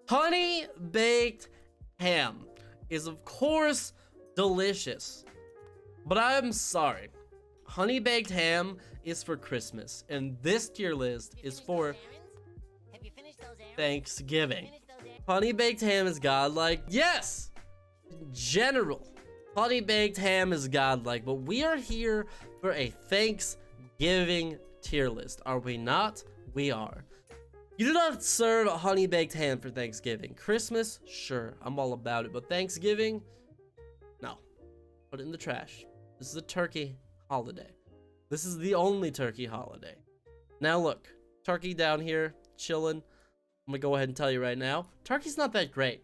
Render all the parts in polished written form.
Honey baked ham is of course delicious, but I'm sorry. Honey baked ham is for Christmas, and this tier list is for Thanksgiving. Honey baked ham is godlike. Yes, in general, honey baked ham is godlike, but we are here for a Thanksgiving tier list, are we not? We are. You do not serve a honey baked ham for Thanksgiving. Christmas, sure, I'm all about it, but Thanksgiving, no. Put it in the trash. This is a turkey holiday. This is the only turkey holiday. Now look, turkey down here, chilling. I'm gonna go ahead and tell you right now, turkey's not that great.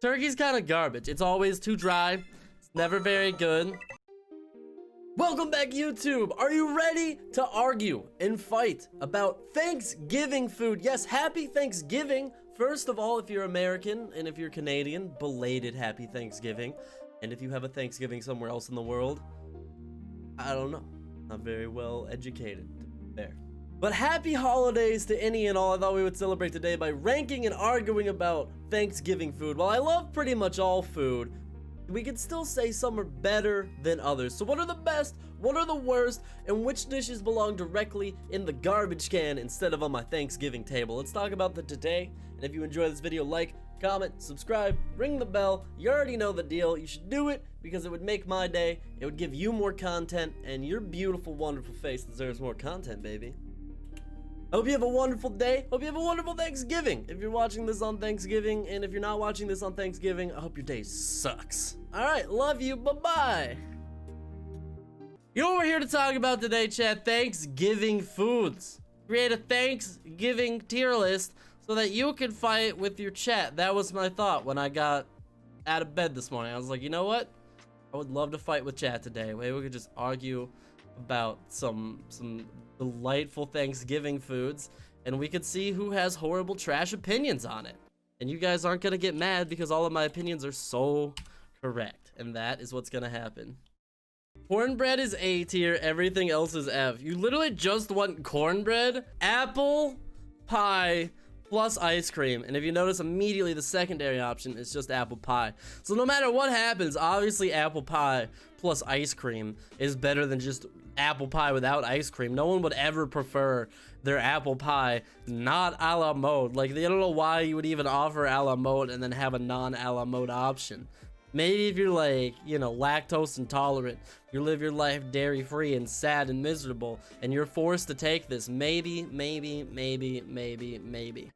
Turkey's kind of garbage. It's always too dry. It's never very good. Welcome back, YouTube. Are you ready to argue and fight about Thanksgiving food? Yes, happy Thanksgiving. First of all, if you're American and if you're Canadian, belated happy Thanksgiving. And if you have a Thanksgiving somewhere else in the world, I don't know. Not very well educated there. But happy holidays to any and all. I thought we would celebrate today by ranking and arguing about Thanksgiving food. While I love pretty much all food, we could still say some are better than others. So what are the best, what are the worst, and which dishes belong directly in the garbage can instead of on my Thanksgiving table? Let's talk about that today. And if you enjoy this video, like, comment, subscribe, ring the bell. You already know the deal. You should do it because it would make my day. It would give you more content, and your beautiful, wonderful face deserves more content, baby. I hope you have a wonderful day. Hope you have a wonderful Thanksgiving. If you're watching this on Thanksgiving, and if you're not watching this on Thanksgiving, I hope your day sucks. All right, love you. Bye-bye. You know what we're here to talk about today, chat? Thanksgiving foods. Create a Thanksgiving tier list so that you can fight with your chat. That was my thought when I got out of bed this morning. I was like, you know what? I would love to fight with chat today. Maybe we could just argue about some delightful Thanksgiving foods, and we could see who has horrible trash opinions on it. And you guys aren't gonna get mad because all of my opinions are so correct, and that is what's gonna happen. Cornbread is A tier, everything else is F. You literally just want cornbread, apple pie, plus ice cream. And if you notice, immediately the secondary option is just apple pie. So no matter what happens, obviously apple pie plus ice cream is better than just apple pie without ice cream. No one would ever prefer their apple pie not a la mode. Like, they don't know why you would even offer a la mode and then have a non-a la mode option. Maybe if you're like, you know, lactose intolerant, you live your life dairy free and sad and miserable, and you're forced to take this. Maybe.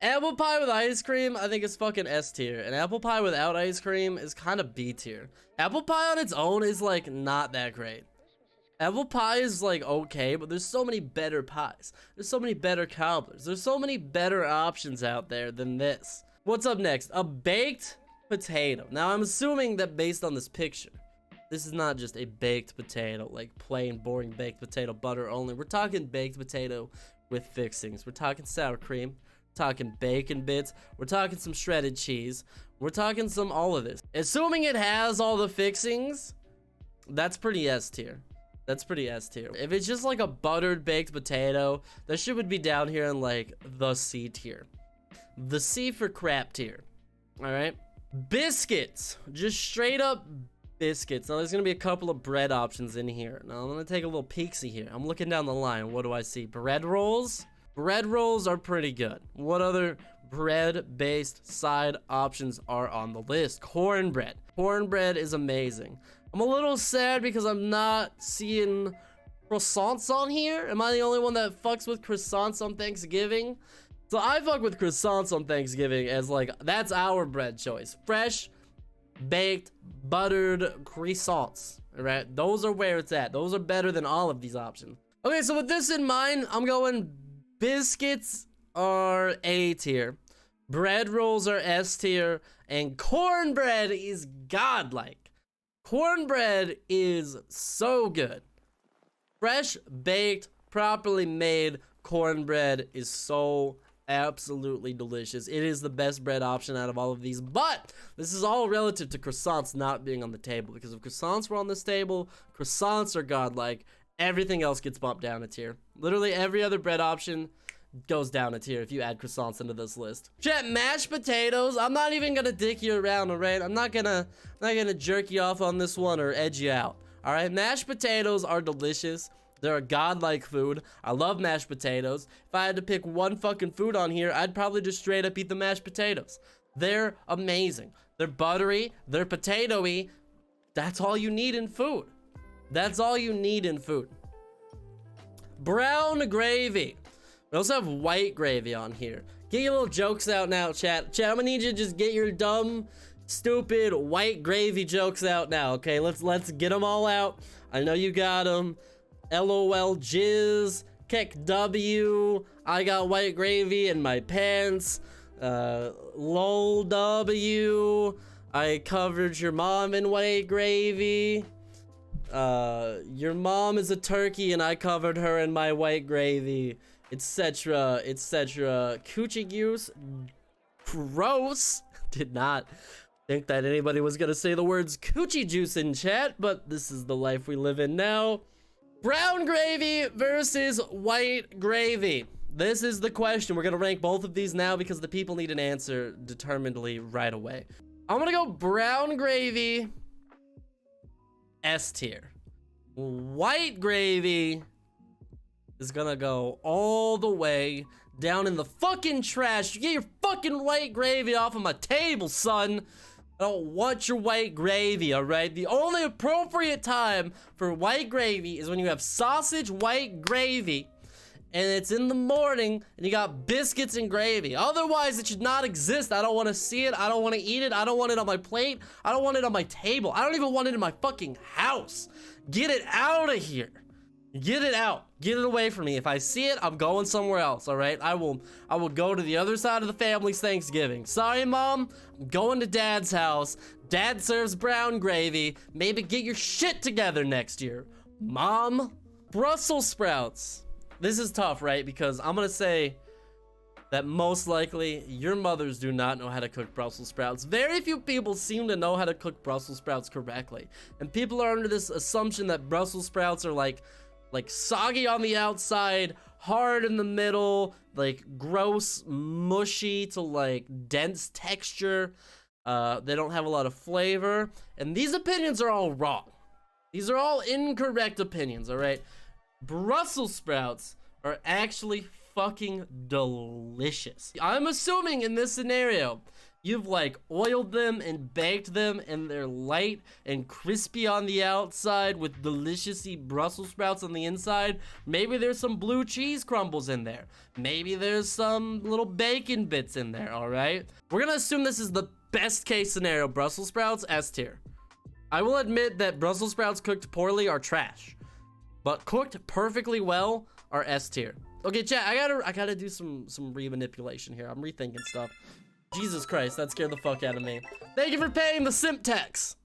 Apple pie with ice cream, I think is fucking S tier. And apple pie without ice cream is kind of B tier. Apple pie on its own is like not that great. Apple pie is like okay, but there's so many better pies. There's so many better cobblers. There's so many better options out there than this. What's up next? A baked potato. Now I'm assuming that based on this picture, this is not just a baked potato, like plain boring baked potato, butter only. We're talking baked potato with fixings. We're talking sour cream, we're talking bacon bits, we're talking some shredded cheese, we're talking some all of this. Assuming it has all the fixings, that's pretty S tier. That's pretty S tier. If it's just like a buttered baked potato, that shit would be down here in like the C tier. The C for crap tier. All right. Biscuits, just straight up biscuits. Now there's gonna be a couple of bread options in here. Now I'm gonna take a little peeksy here. I'm looking down the line. What do I see? Bread rolls. Bread rolls are pretty good. What other bread-based side options are on the list? Cornbread. Cornbread is amazing. I'm a little sad because I'm not seeing croissants on here. Am I the only one that fucks with croissants on Thanksgiving? So I fuck with croissants on Thanksgiving as like, that's our bread choice. Fresh, baked, buttered croissants, all right? Those are where it's at. Those are better than all of these options. Okay, so with this in mind, I'm going biscuits are A tier, bread rolls are S tier, and cornbread is godlike. Cornbread is so good. Fresh, baked, properly made cornbread is so absolutely delicious. It is the best bread option out of all of these, but this is all relative to croissants not being on the table, because if croissants were on this table, croissants are godlike. Everything else gets bumped down a tier. Literally every other bread option goes down a tier if you add croissants into this list. Chat, mashed potatoes. I'm not even gonna dick you around, all right? I'm not gonna jerk you off on this one or edge you out. All right, mashed potatoes are delicious. They're a godlike food. I love mashed potatoes. If I had to pick one fucking food on here, I'd probably just straight up eat the mashed potatoes. They're amazing. They're buttery. They're potatoey. That's all you need in food. That's all you need in food. Brown gravy. We also have white gravy on here. Get your little jokes out now, chat. Chat, I'm gonna need you to just get your dumb, stupid white gravy jokes out now, okay? Let's get them all out. I know you got them. LOL jizz, kick W, I got white gravy in my pants, lol W, I covered your mom in white gravy, your mom is a turkey and I covered her in my white gravy, etc, etc. Coochie goose, gross. Did not think that anybody was gonna say the words coochie juice in chat, but this is the life we live in now. Brown gravy versus white gravy. This is the question. We're gonna rank both of these now because the people need an answer determinedly right away. I'm gonna go brown gravy, S tier. White gravy is gonna go all the way down in the fucking trash. You get your fucking white gravy off of my table, son. I don't want your white gravy, all right? The only appropriate time for white gravy is when you have sausage white gravy and it's in the morning and you got biscuits and gravy. Otherwise, it should not exist. I don't want to see it. I don't want to eat it. I don't want it on my plate. I don't want it on my table. I don't even want it in my fucking house. Get it out of here. Get it out. Get it away from me. If I see it, I'm going somewhere else, all right? I will go to the other side of the family's Thanksgiving. Sorry, Mom. I'm going to Dad's house. Dad serves brown gravy. Maybe get your shit together next year. Mom. Brussels sprouts. This is tough, right? Because I'm going to say that most likely your mothers do not know how to cook Brussels sprouts. Very few people seem to know how to cook Brussels sprouts correctly. And people are under this assumption that Brussels sprouts are like soggy on the outside, hard in the middle, like gross, mushy to like dense texture. They don't have a lot of flavor. And these opinions are all wrong. These are all incorrect opinions, all right? Brussels sprouts are actually fucking delicious. I'm assuming in this scenario, you've like oiled them and baked them and they're light and crispy on the outside with deliciously Brussels sprouts on the inside. Maybe there's some blue cheese crumbles in there. Maybe there's some little bacon bits in there, all right? We're gonna assume this is the best case scenario. Brussels sprouts, S tier. I will admit that Brussels sprouts cooked poorly are trash, but cooked perfectly well are S tier. Okay, chat, I gotta do some re-manipulation here. I'm rethinking stuff. Jesus Christ, that scared the fuck out of me. Thank you for paying the simp tax.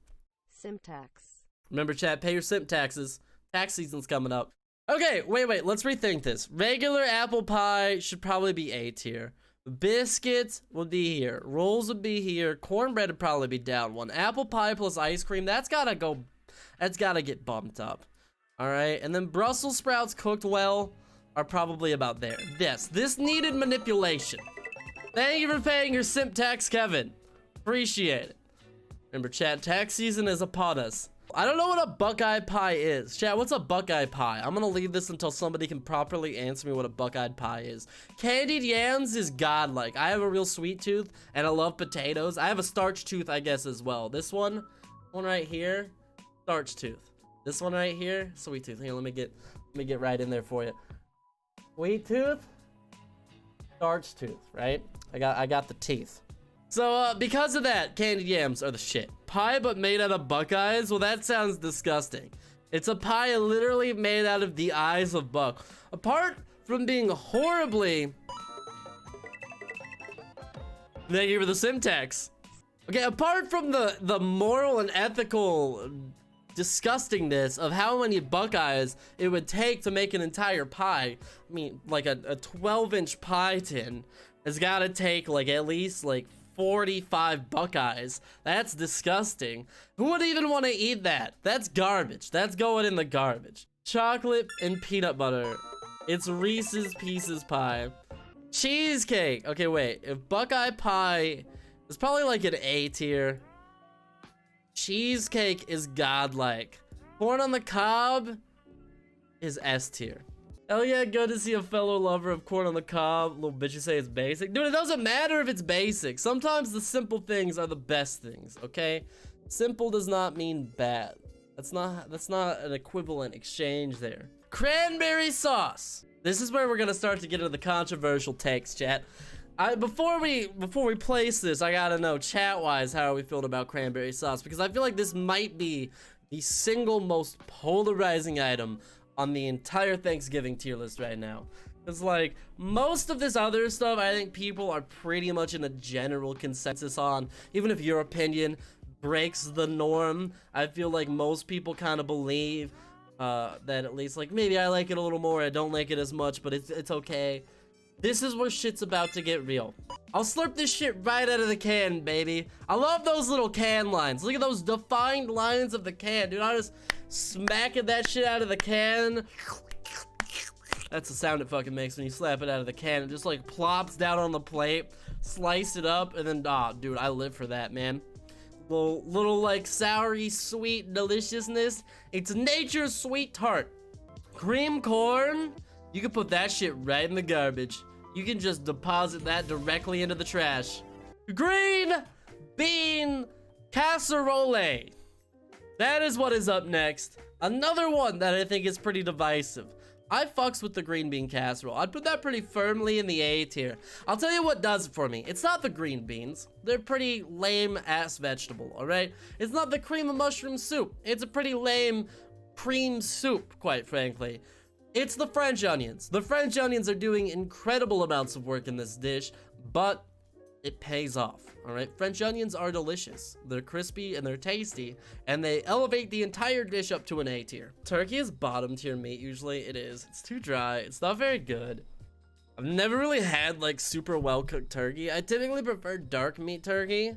Simp tax. Remember, chat, pay your simp taxes. Tax season's coming up. Okay, wait, let's rethink this. Regular apple pie should probably be A tier. Biscuits would be here. Rolls would be here. Cornbread would probably be down one. Apple pie plus ice cream, that's gotta get bumped up. All right, and then Brussels sprouts cooked well are probably about there. Yes, this needed manipulation. Thank you for paying your simp tax, Kevin. Appreciate it. Remember, chat, tax season is upon us. I don't know what a Buckeye pie is. Chat, what's a Buckeye pie? I'm gonna leave this until somebody can properly answer me what a Buckeye pie is. Candied Yams is godlike. I have a real sweet tooth, and I love potatoes. I have a starch tooth, I guess, as well. This one right here, starch tooth. This one right here, sweet tooth. Here, let me get right in there for you. Sweet tooth, starch tooth, right? I got the teeth. So, because of that, candied yams are the shit. Pie but made out of Buckeyes? Well, that sounds disgusting. It's a pie literally made out of the eyes of Buck. Apart from being horribly... Thank you for the syntax. Okay, apart from the moral and ethical disgustingness of how many Buckeyes it would take to make an entire pie. I mean, like a 12-inch pie tin has got to take like at least like 45 Buckeyes. That's disgusting. Who would even want to eat that? That's garbage. That's going in the garbage. Chocolate and peanut butter. It's Reese's Pieces pie. Cheesecake. Okay, wait. If Buckeye Pie is probably like an A tier, Cheesecake is godlike. Corn on the cob is S tier. Hell yeah, good to see a fellow lover of corn on the cob. Little bitches say it's basic. Dude, it doesn't matter if it's basic. Sometimes the simple things are the best things, okay? Simple does not mean bad. That's not an equivalent exchange there. Cranberry sauce. This is where we're gonna start to get into the controversial takes, chat. Before we place this, I gotta know, chat-wise, how are we feeling about cranberry sauce? Because I feel like this might be the single most polarizing item on the entire Thanksgiving tier list right now. It's like, most of this other stuff, I think people are pretty much in a general consensus on. Even if your opinion breaks the norm, I feel like most people kind of believe that at least, like, maybe I like it a little more, I don't like it as much, but it's okay. This is where shit's about to get real. I'll slurp this shit right out of the can, baby. I love those little can lines. Look at those defined lines of the can, dude. I just smacking that shit out of the can. That's the sound it fucking makes when you slap it out of the can. It just like plops down on the plate, slice it up, and then, dude, I live for that, man. Little like soury, sweet deliciousness. It's nature's sweet tart. Cream corn. You can put that shit right in the garbage. You can just deposit that directly into the trash. Green bean casserole. That is what is up next. Another one that I think is pretty divisive. I fucks with the green bean casserole. I'd put that pretty firmly in the A tier. I'll tell you what does it for me. It's not the green beans. They're pretty lame ass vegetable, all right? It's not the cream of mushroom soup. It's a pretty lame cream soup, quite frankly. It's the French onions. The French onions are doing incredible amounts of work in this dish, but it pays off, all right? French onions are delicious. They're crispy and they're tasty, and they elevate the entire dish up to an A tier. Turkey is bottom tier meat, usually. It is. It's too dry. It's not very good. I've never really had, like, super well-cooked turkey. I typically prefer dark meat turkey.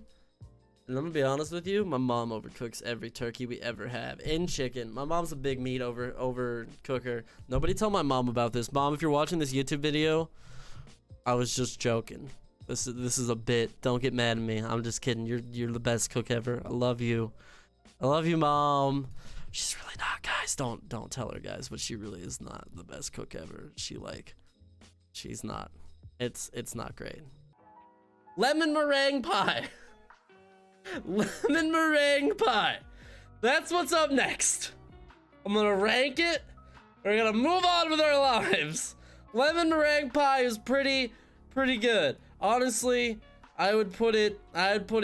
And I'm gonna be honest with you, my mom overcooks every turkey we ever have. And chicken. My mom's a big meat over cooker. Nobody tell my mom about this. Mom, if you're watching this YouTube video, I was just joking. This is a bit. Don't get mad at me. I'm just kidding. You're the best cook ever. I love you. I love you, Mom. She's really not, guys. Don't tell her, guys, but she really is not the best cook ever. She's not. It's not great. Lemon meringue pie. Lemon meringue pie. That's what's up next. I'm gonna rank it. We're gonna move on with our lives. Lemon meringue pie is pretty good. Honestly, I would put it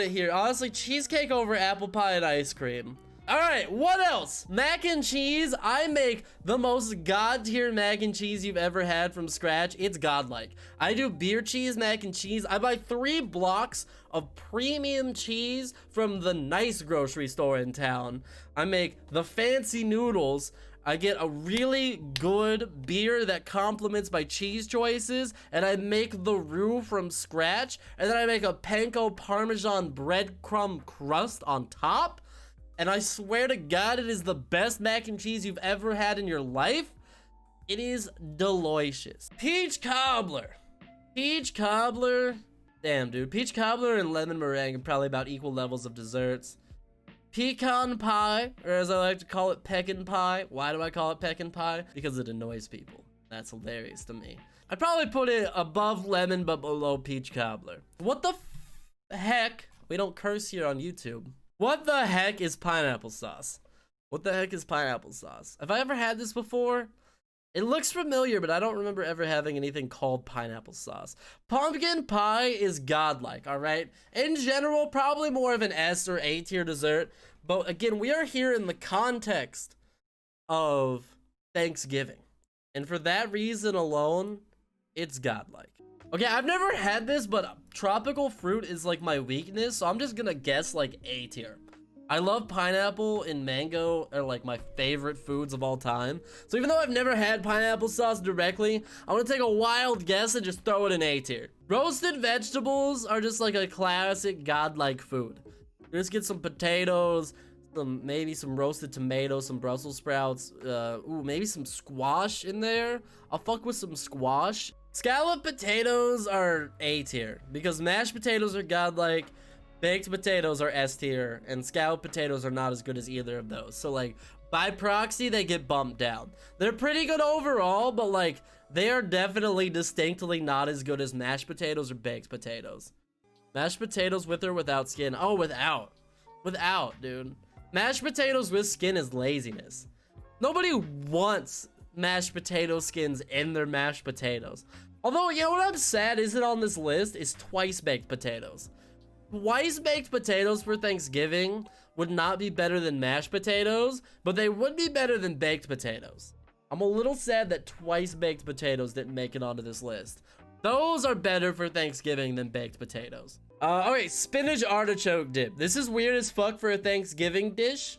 here. Honestly, cheesecake over apple pie and ice cream. All right, what else? Mac and cheese. I make the most god tier mac and cheese you've ever had from scratch. It's godlike. I do beer cheese mac and cheese. I buy 3 blocks of premium cheese from the nice grocery store in town. I make the fancy noodles. I get a really good beer that complements my cheese choices, and I make the roux from scratch, and then I make a panko parmesan breadcrumb crust on top. And I swear to God, it is the best mac and cheese you've ever had in your life. It is delicious. Peach cobbler. Peach cobbler. Damn, dude. Peach cobbler and lemon meringue are probably about equal levels of desserts. Pecan pie, or as I like to call it, pecan pie. Why do I call it pecan pie? Because it annoys people. That's hilarious to me. I'd probably put it above lemon, but below peach cobbler. What the heck? We don't curse here on YouTube. What the heck is pineapple sauce? What the heck is pineapple sauce? Have I ever had this before? It looks familiar, but I don't remember ever having anything called pineapple sauce. Pumpkin pie is godlike, all right? In general, probably more of an S or A tier dessert. But again, we are here in the context of Thanksgiving. And for that reason alone, it's godlike. Okay, I've never had this, but tropical fruit is like my weakness, so I'm just gonna guess like A tier. I love pineapple and mango are like my favorite foods of all time. So even though I've never had pineapple sauce directly, I'm gonna take a wild guess and just throw it in A tier. Roasted vegetables are just like a classic godlike food. Just get some potatoes, maybe some roasted tomatoes, some Brussels sprouts, maybe some squash in there. I'll fuck with some squash. Scalloped potatoes are A tier because mashed potatoes are godlike, baked potatoes are S tier, and scalloped potatoes are not as good as either of those. So like by proxy, they get bumped down. They're pretty good overall, but like they are definitely distinctly not as good as mashed potatoes or baked potatoes. Mashed potatoes with or without skin? Oh, without. Without, dude. Mashed potatoes with skin is laziness. Nobody wants mashed potato skins in their mashed potatoes. Although, you know what I'm sad isn't on this list is twice baked potatoes. Twice baked potatoes for Thanksgiving would not be better than mashed potatoes, but they would be better than baked potatoes. I'm a little sad that twice baked potatoes didn't make it onto this list. Those are better for Thanksgiving than baked potatoes. Okay, Spinach Artichoke Dip. This is weird as fuck for a Thanksgiving dish,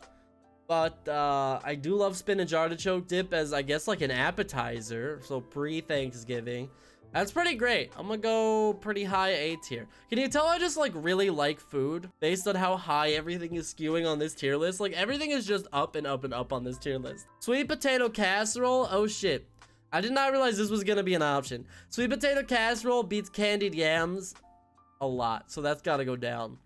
but I do love Spinach Artichoke Dip as, I guess, like an appetizer, so pre-Thanksgiving. That's pretty great. I'm gonna go pretty high A tier. Can you tell I just like really like food based on how high everything is skewing on this tier list? Like everything is just up and up and up on this tier list. Sweet potato casserole. Oh shit. I did not realize this was gonna be an option. Sweet potato casserole beats candied yams a lot, so that's gotta go down.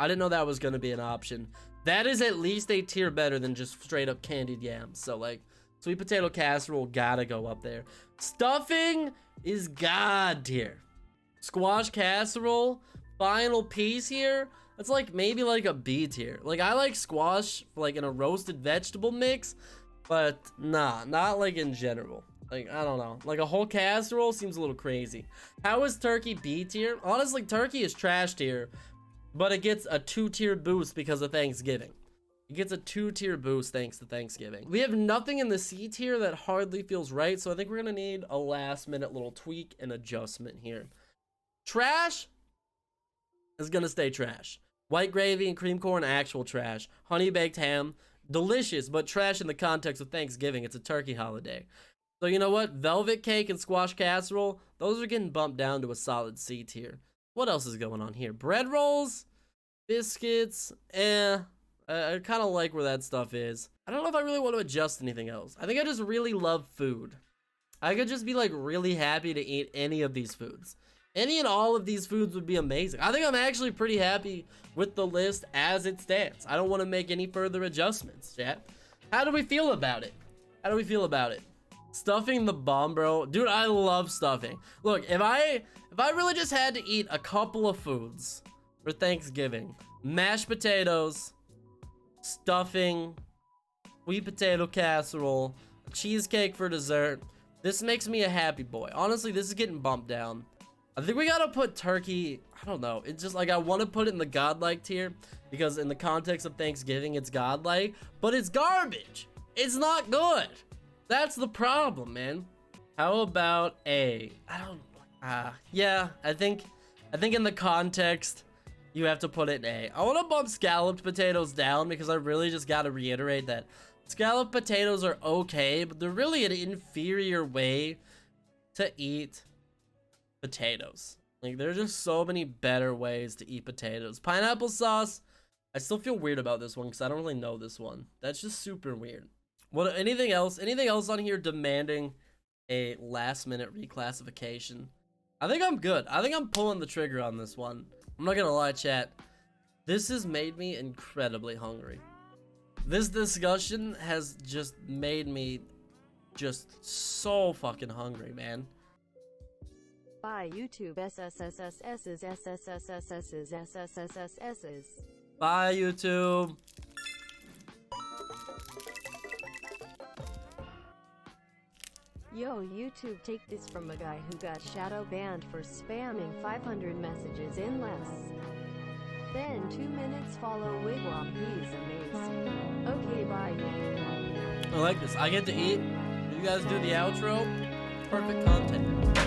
I didn't know that was gonna be an option. That is at least a tier better than just straight up candied yams. So like sweet potato casserole gotta go up there. Stuffing is god tier. Squash casserole, final piece here. That's like maybe like a B tier. Like I like squash like in a roasted vegetable mix, but nah, not like in general. Like I don't know, like a whole casserole seems a little crazy. How is turkey B tier? Honestly, turkey is trash tier, but it gets a 2-tier boost because of Thanksgiving. It gets a 2-tier boost thanks to Thanksgiving. We have nothing in the C tier that hardly feels right, so I think we're gonna need a last minute little tweak and adjustment here. Trash is gonna stay trash. White gravy and cream corn, actual trash. Honey baked ham, delicious, but trash in the context of Thanksgiving. It's a turkey holiday. So you know what? Velvet cake and squash casserole, those are getting bumped down to a solid C tier. What else is going on here? Bread rolls, biscuits, I kind of like where that stuff is. I don't know if I really want to adjust anything else. I think I just really love food. I could just be like really happy to eat any of these foods. Any and all of these foods would be amazing. I think I'm actually pretty happy with the list as it stands. I don't want to make any further adjustments, chat. How do we feel about it? How do we feel about it? Stuffing the bomb, bro. Dude, I love stuffing. Look, if I really just had to eat a couple of foods for Thanksgiving, mashed potatoes, stuffing, sweet potato casserole, cheesecake for dessert. This makes me a happy boy. Honestly, this is getting bumped down. I think we gotta put turkey, I don't know. It's just like I want to put it in the godlike tier because in the context of Thanksgiving, it's godlike, but it's garbage. It's not good. That's the problem, man. How about A? I don't, yeah, I think in the context, you have to put it in A. I want to bump scalloped potatoes down because I really just got to reiterate that scalloped potatoes are okay, but they're really an inferior way to eat potatoes. Like, there's just so many better ways to eat potatoes. Pineapple sauce, I still feel weird about this one because I don't really know this one. That's just super weird. What, anything else? Anything else on here demanding a last-minute reclassification? I think I'm good. I think I'm pulling the trigger on this one. I'm not gonna lie, chat. This has made me incredibly hungry. This discussion has just made me just so fucking hungry, man. Bye YouTube SSSSS's SSSSS's SSSSS's. Bye YouTube. Yo YouTube, take this from a guy who got shadow banned for spamming 500 messages in less than 2 minutes. Follow Wigwam, he's amazing. Okay, bye. I like this. I get to eat. You guys do the outro. Perfect content.